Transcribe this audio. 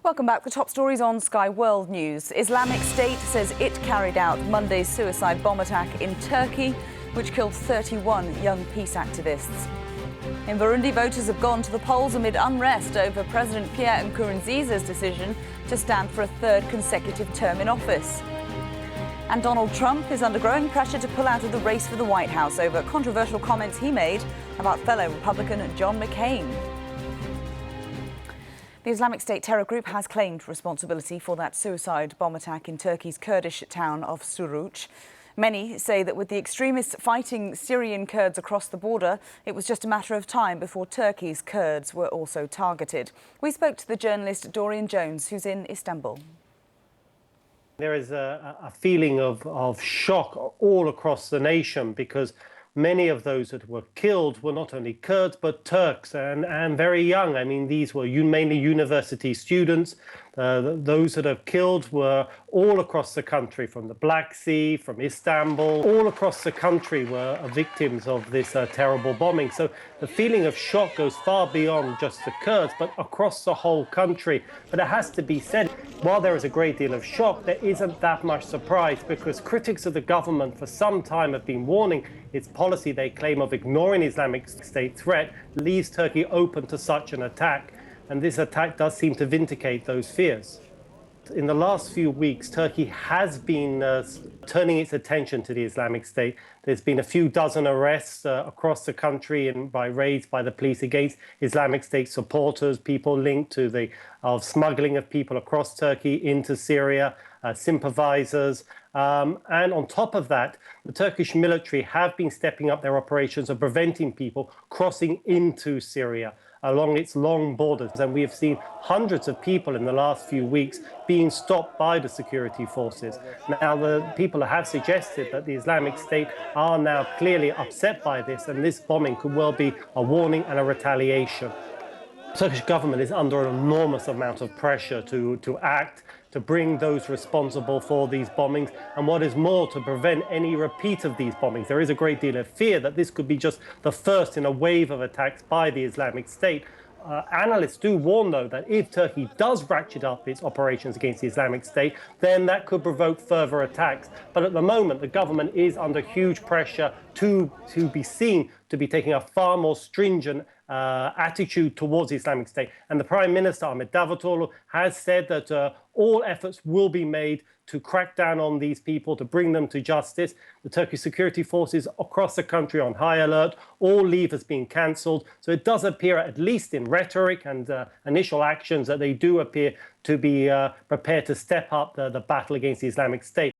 Welcome back. The top stories on Sky World News. Islamic State says it carried out Monday's suicide bomb attack in Turkey, which killed 31 young peace activists. In Burundi, voters have gone to the polls amid unrest over President Pierre Nkurunziza's decision to stand for a third consecutive term in office. And Donald Trump is under growing pressure to pull out of the race for the White House over controversial comments he made about fellow Republican John McCain. The Islamic State terror group has claimed responsibility for that suicide bomb attack in Turkey's Kurdish town of Suruc. Many say that with the extremists fighting Syrian Kurds across the border, it was just a matter of time before Turkey's Kurds were also targeted. We spoke to the journalist Dorian Jones, who's in Istanbul. There is a feeling of shock all across the nation because many of those that were killed were not only Kurds but Turks and very young. I mean, these were mainly university students. Those that are killed were all across the country, from the Black Sea, from Istanbul. All across the country were victims of this terrible bombing. So the feeling of shock goes far beyond just the Kurds, but across the whole country. But it has to be said, while there is a great deal of shock, there isn't that much surprise, because critics of the government for some time have been warning its policy, they claim, of ignoring Islamic State threat leaves Turkey open to such an attack. And this attack does seem to vindicate those fears. In the last few weeks, Turkey has been turning its attention to the Islamic State. There's been a few dozen arrests across the country and by raids by the police against Islamic State supporters, people linked to the smuggling of people across Turkey into Syria, sympathizers. And on top of that, the Turkish military have been stepping up their operations of preventing people crossing into Syria along its long borders. And we have seen hundreds of people in the last few weeks being stopped by the security forces. Now, the people have suggested that the Islamic State are now clearly upset by this, and this bombing could well be a warning and a retaliation. The Turkish government is under an enormous amount of pressure to act, to bring those responsible for these bombings, and what is more, to prevent any repeat of these bombings. There is a great deal of fear that this could be just the first in a wave of attacks by the Islamic State. Analysts do warn, though, that if Turkey does ratchet up its operations against the Islamic State, then that could provoke further attacks. But at the moment, the government is under huge pressure to be seen to be taking a far more stringent attitude towards the Islamic State. And the Prime Minister, Ahmet Davutoglu, has said that all efforts will be made to crack down on these people, to bring them to justice. The Turkish security forces across the country on high alert. All leave has been cancelled. So it does appear, at least in rhetoric and initial actions, that they do appear to be prepared to step up the battle against the Islamic State.